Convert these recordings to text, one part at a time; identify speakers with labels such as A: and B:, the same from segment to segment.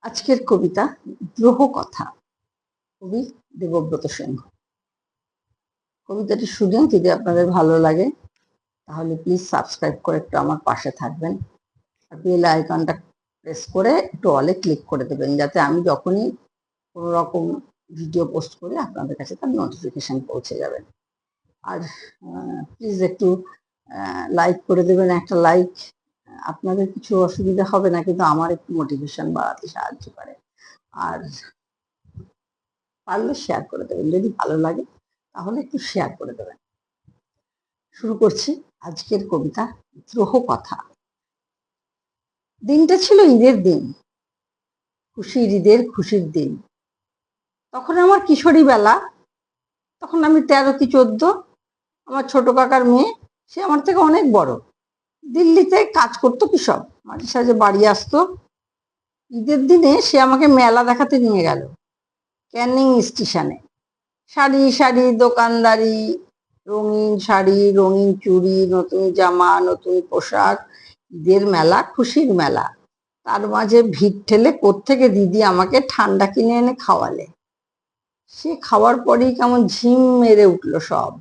A: আজকের কবিতা দ্রোহ কথা, কবি দেবব্রত সিংহ। কবিতাটি শুনে যদি আপনাদের ভালো লাগে তাহলে প্লিজ সাবস্ক্রাইব করে একটু আমার পাশে থাকবেন, আর বেল আইকনটা প্রেস করে একটু অলে ক্লিক করে দেবেন, যাতে আমি যখনই কোনো রকম ভিডিও পোস্ট করি আপনাদের কাছে তার নোটিফিকেশন পৌঁছে যাবেন। আর প্লিজ একটু লাইক করে দেবেন। একটা লাইক আপনাদের কিছু অসুবিধা হবে না, কিন্তু আমার একটু মোটিভেশন বাড়াতে সাহায্য করে। আর পারলে শেয়ার করে দেবেন, যদি ভালো লাগে তাহলে একটু শেয়ার করে দেবেন। শুরু করছি আজকের কবিতা দ্রোহ কথা। দিনটা ছিল ঈদের দিন, ঈদের খুশির দিন। তখন আমার কিশোরী বেলা, তখন আমি 13 কি 14। আমার ছোট কাকার মেয়ে, সে আমার থেকে অনেক বড়, দিল্লিতে কাজ করতো, কি সব মাঝে সাঝে বাড়ি আসতো। ঈদের দিনে সে আমাকে মেলা দেখাতে নিয়ে গেল ক্যানিং স্টেশনে। সারি সারি দোকানদারি, রঙিন শাড়ি, রঙিন চুড়ি, নতুন জামা, নতুন পোশাক, ঈদের মেলা, খুশির মেলা। তার মাঝে ভিড় ঠেলে কোত্থেকে দিদি আমাকে ঠান্ডা কিনে এনে খাওয়ালে। সে খাওয়ার পরেই কেমন ঝিম মেরে উঠলো সব।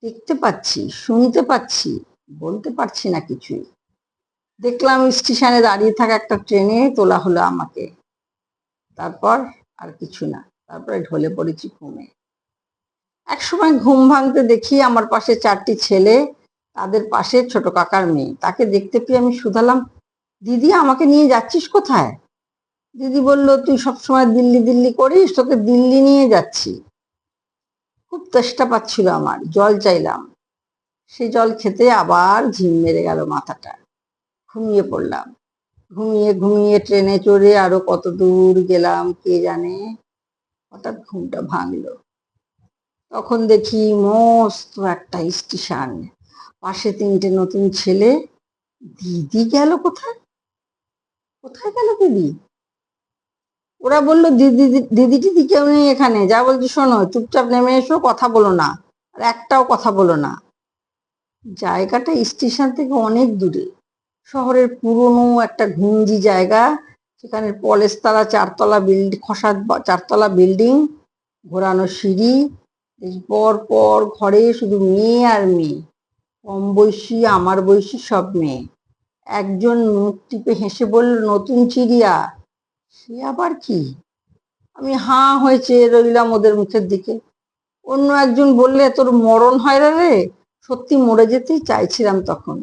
A: দেখতে পাচ্ছি, শুনতে পাচ্ছি, বলতে পারছি না কিছুই। দেখলাম স্টেশনে দাঁড়িয়ে থাকা একটা ট্রেনে তোলা হলো আমাকে। তারপর আর কিছু না, তারপরে ঢলে পড়েছি ঘুমে। একসময় ঘুম ভাঙতে দেখি আমার পাশে 4টি ছেলে, তাদের পাশে ছোট কাকার মেয়ে। তাকে দেখতে পেয়ে আমি শুধালাম, দিদি আমাকে নিয়ে যাচ্ছিস কোথায়? দিদি বলল, তুই সবসময় দিল্লি দিল্লি করিস, তোকে দিল্লি নিয়ে যাচ্ছি। খুব তেষ্টা পাচ্ছিল আমার, জল চাইলাম। সে জল খেতে আবার ঝিম মেরে গেল মাথাটা। ঘুমিয়ে পড়লাম। ঘুমিয়ে ঘুমিয়ে ট্রেনে চড়ে আরো কত দূর গেলাম কে জানে। হঠাৎ ঘুমটা ভাঙলো। তখন দেখি মস্ত একটা স্টেশন, পাশে 3টে নতুন ছেলে। দিদি গেল কোথায়? কোথায় গেল দিদি? ওরা বললো, দিদি দিদি টিদি কেউ নেই এখানে, যা বলছি শোনো, চুপচাপ নেমে এসো, কথা বলো না, আর একটাও কথা বলো না। জায়গাটা স্টেশন থেকে অনেক দূরে, শহরের পুরনো একটা ঘুঞ্জি জায়গা। সেখানে পলেস্তারা 4তলা বিল্ডিং, খসা 4তলা বিল্ডিং, ঘোরানো সিঁড়ি, পর পর ঘরে শুধু মেয়ে আর মেয়ে, কম বয়সী আমার বয়সী সব মেয়ে। একজন মুখ টিপে হেসে বলল, নতুন চিড়িয়া। সে আবার কি? আমি হাঁ হয়ে চেয়ে রইলাম ওদের মুখের দিকে। অন্য একজন বললে, তোর মরণ হয় রে। সত্যি মরে যেতেই চাইছিলাম তখন।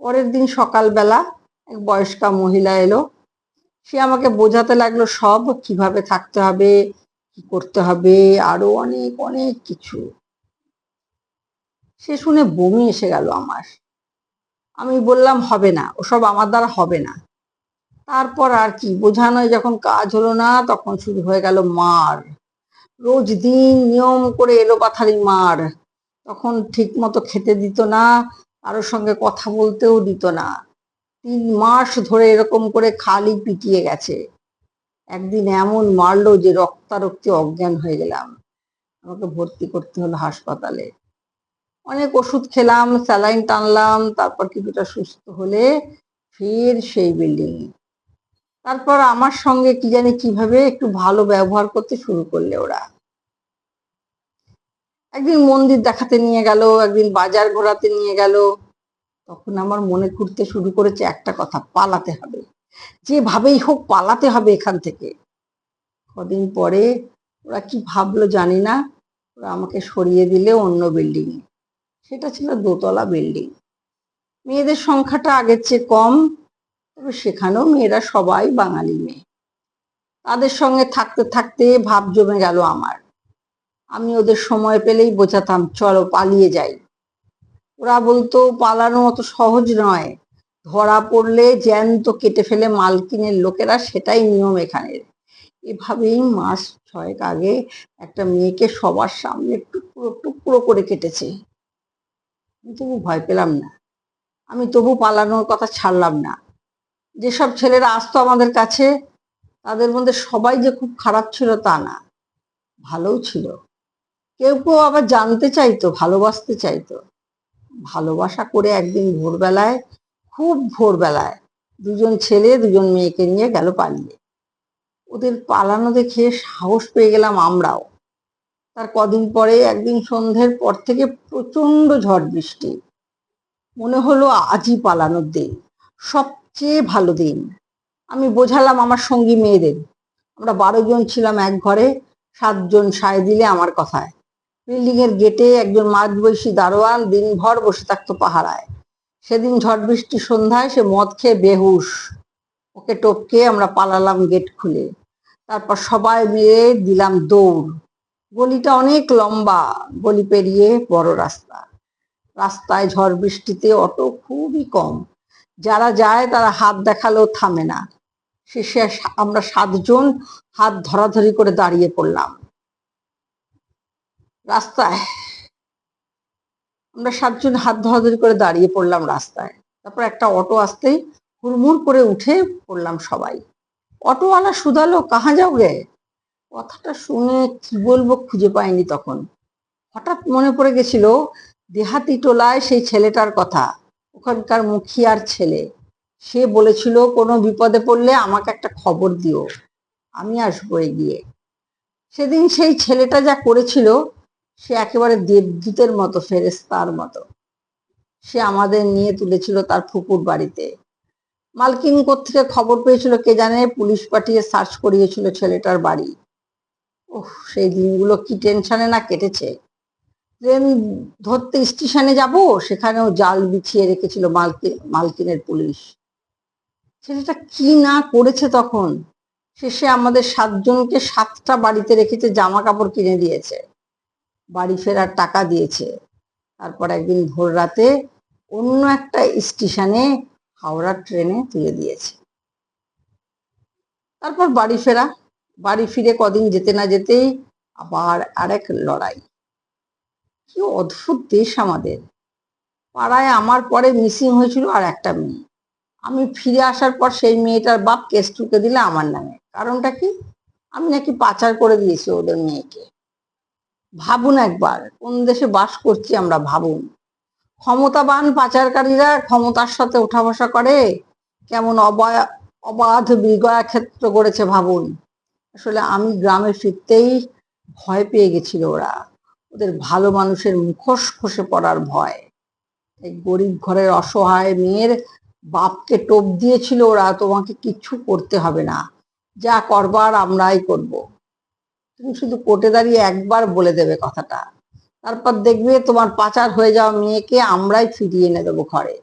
A: পরের দিন সকালবেলা এক বয়স্কা মহিলা এলো। সে আমাকে বোঝাতে লাগলো সব, কিভাবে থাকতে হবে, কি করতে হবে, আরো অনেক অনেক কিছু। সে শুনে বমি এসে গেল আমার। আমি বললাম, হবে না, ওসব আমার দ্বারা হবে না। তারপর আর কি, বোঝানোয় যখন কাজ হলো না, তখন শুরু হয়ে গেল মার। রোজ দিন নিয়ম করে এলো পাথারি মার। তখন ঠিক মতো খেতে দিত না, কারোর সঙ্গে কথা বলতেও দিত না। 3 মাস ধরে এরকম করে খালি পিটিয়ে গেছে। একদিন এমন মারলো যে রক্তারক্তি অজ্ঞান হয়ে গেলাম। আমাকে ভর্তি করতে হলো হাসপাতালে। অনেক ওষুধ খেলাম, স্যালাইন টানলাম, তারপর কিছুটা সুস্থ হলে ফের সেই বিল্ডিং। তারপর আমার সঙ্গে কি জানি কিভাবে একটু ভালো ব্যবহার করতে শুরু করলে ওরা। একদিন মন্দির দেখাতে নিয়ে গেল, একদিন বাজার ঘোরাতে নিয়ে গেল। তখন আমার মনে ঘুরতে শুরু করেছে একটা কথা, পালাতে হবে, যেভাবেই হোক পালাতে হবে এখান থেকে। কদিন পরে ওরা কি ভাবলো জানি না, ওরা আমাকে সরিয়ে দিলে অন্য বিল্ডিং এ। সেটা ছিল 2তলা বিল্ডিং। মেয়েদের সংখ্যাটা আগের চেয়ে কম, তবে সেখানেও মেয়েরা সবাই বাঙালি মেয়ে। তাদের সঙ্গে থাকতে থাকতে ভাব জমে গেল আমার। আমি ওদের সময় পেলেই বোঝাতাম, চলো পালিয়ে যাই। ওরা বলতো, পালানো অত সহজ নয়, ধরা পড়লে জ্যান্ত কেটে ফেলে মালকিনের লোকেরা, সেটাই নিয়ম এখানের। এভাবেই মাস 6 আগে একটা মেয়েকে সবার সামনে টুকরো টুকরো করে কেটেছে। আমি তবু ভয় পেলাম না, আমি তবু পালানোর কথা ছাড়লাম না। যেসব ছেলেরা আসতো আমাদের কাছে, তাদের মধ্যে সবাই যে খুব খারাপ ছিল তা না, ভালোও ছিল। কেউ কেউ আবার জানতে চাইতো, ভালোবাসতে চাইতো। ভালোবাসা করে একদিন ভোরবেলায়, খুব ভোরবেলায়, দুজন ছেলে দুজন মেয়েকে নিয়ে গেল পালিয়ে। ওদের পালানো দেখে সাহস পেয়ে গেলাম আমরাও। তার কদিন পরে একদিন সন্ধ্যের পর থেকে প্রচন্ড ঝড় বৃষ্টি। মনে হলো আজই পালানোর দিন, সবচেয়ে ভালো দিন। আমি বোঝালাম আমার সঙ্গী মেয়েদের, আমরা 12 জন ছিলাম এক ঘরে, 7 জন সায় দিলে আমার কথায়। বিল্ডিং এর গেটে একজন মাঝবয়সী দারোয়ান দিনভর বসে থাকতো পাহারায়। সেদিন ঝড় বৃষ্টি সন্ধ্যায় সে মদ খেয়ে বেহুশ। ওকে টপকে আমরা পালালাম গেট খুলে। তারপর সবাই মিলে দিলাম দৌড়। গলিটা অনেক লম্বা, গলি পেরিয়ে বড় রাস্তা। রাস্তায় ঝড় বৃষ্টিতে অটো খুবই কম, যারা যায় তারা হাত দেখালেও থামে না। শেষে আমরা 7 জন হাত ধরাধরি করে দাঁড়িয়ে পড়লাম রাস্তায়। আমরা 7 জন হাত ধরাধরি করে দাঁড়িয়ে পড়লাম রাস্তায়। তারপর একটা অটো আসতেই হুড়মুড় করে উঠে পড়লাম সবাই। অটোওয়ালা শুধালো, কাহা যাওগে? কথাটা শুনে কি বলবো খুঁজে পাইনি তখন। হঠাৎ মনে পড়ে গেছিল দেহাতি টোলায় সেই ছেলেটার কথা, ওখানকার মুখিয়ার ছেলে। সে বলেছিল কোনো বিপদে পড়লে আমাকে একটা খবর দিও, আমি আসবো এগিয়ে। সেদিন সেই ছেলেটা যা করেছিল, সে একেবারে দেবদূতের মতো, ফেরেশতার মতো। সে আমাদের নিয়ে তুলেছিল তার ফুপুর বাড়িতে। মালকিন কোত্থেকে খবর পেয়েছিল কে জানে, পুলিশ পাঠিয়ে সার্চ করিয়েছিল ছেলেটার বাড়ি। ওহ, সেই দিনগুলো কি টেনশনে না কেটেছে। ট্রেন ধরতে স্টেশনে যাব, সেখানেও জাল বিছিয়ে রেখেছিল মালকিনের পুলিশ। ছেলেটা কি না করেছে তখন। শেষে আমাদের 7 জনকে 7টা বাড়িতে রেখেছে, জামা কাপড় কিনে দিয়েছে, বাড়ি ফেরার টাকা দিয়েছে। তারপর একদিন ভোর রাতে অন্য একটা স্টেশনে হাওড়ার ট্রেনে তুলে দিয়েছে। তারপর বাড়ি ফেরা। বাড়ি ফিরে কদিন যেতে না যেতেই আবার আরেক লড়াই। কি অদ্ভুত দেশ আমাদের। পাড়ায় আমার পরে মিসিং হয়েছিল আর একটা মেয়ে। আমি ফিরে আসার পর সেই মেয়েটার বাপ কেস ঠুকে দিলে আমার নামে। কারণটা কি? আমি নাকি পাচার করে দিয়েছি ওদের মেয়েকে। ভাবুন একবার, কোন দেশে বাস করছি আমরা, ভাবুন। ক্ষমতাবান পাচারকারীরা ক্ষমতার সাথে ওঠা বসা করে, কেমন অবাধ বিগয়া ক্ষেত্র গড়েছে ভাবুন। আসলে আমি গ্রামে ফিরতেই ভয় পেয়ে গেছিল ওরা, ওদের ভালো মানুষের মুখোশ খসে পড়ার ভয়। এই গরিব ঘরের অসহায় মেয়ের বাপকে টোপ দিয়েছিল ওরা, তোমাকে কিচ্ছু করতে হবে না, যা করবার আমরাই করব, তুমি শুধু কোর্টে দাঁড়িয়ে একবার বলে দেবে কথাটা, তারপর দেখবে তোমার পাচার হয়ে যাওয়া মেয়েকে আমরাই ফিরিয়ে এনে দেবো ঘরে।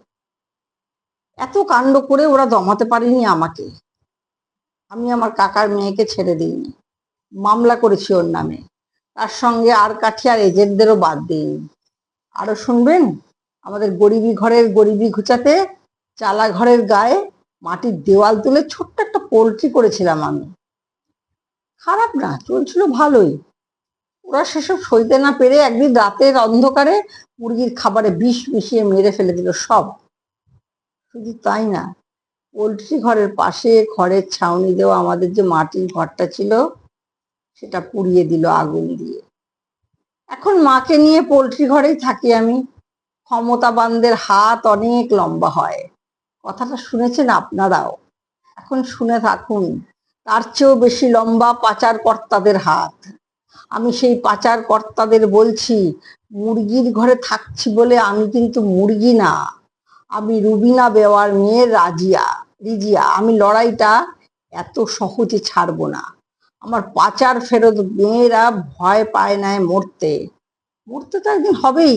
A: এত কাণ্ড করে ওরা দমাতে পারেনি আমাকে। আমি আমার কাকার মেয়েকে ছেড়ে দিইনি, মামলা করেছি ওর নামে। তার সঙ্গে আর কাঠিয়ার এজেন্টদেরও বাদ দিইনি। আরো শুনবেন? আমাদের গরিবি ঘরের গরিবি ঘুচাতে চালা ঘরের গায়ে মাটির দেওয়াল তুলে ছোট্ট একটা পোল্ট্রি করেছিলাম আমি। খারাপ না, চলছিল ভালোই। ওরা সেসব সইতে না পেরে একদিন রাতের অন্ধকারে মুরগির খাবারে বিষ মিশিয়ে মেরে ফেলে দিল সব। শুধু তাই না, পোল্ট্রি ঘরের পাশে খড়ের ছাউনি দেওয়া আমাদের যে মাটির ঘরটা ছিল, সেটা পুড়িয়ে দিল আগুন দিয়ে। এখন মাকে নিয়ে পোল্ট্রি ঘরেই থাকি আমি। ক্ষমতাবানদের হাত অনেক লম্বা হয়, কথাটা শুনেছেন আপনারাও। এখন শুনে থাকুন, তার চেয়েও বেশি লম্বা পাচার কর্তাদের হাত। আমি সেই পাচার কর্তাদের বলছি, মুরগির ঘরে থাকছি বলে আমি কিন্তু মুরগি না, আমি রুবিনা বেওয়ার মেয়ে রিজিয়া। আমি লড়াইটা এত সহজে ছাড়বো না। আমার পাচার ফেরত মেয়েরা ভয় পায় না মরতে। মরতে তো একদিন হবেই,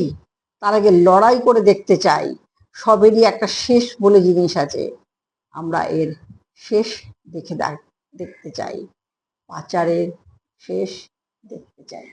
A: তার আগে লড়াই করে দেখতে চাই। সবেরই একটা শেষ বলে জিনিস আছে, আমরা এর শেষ দেখতে চাই, পাচারের শেষ দেখতে চাই।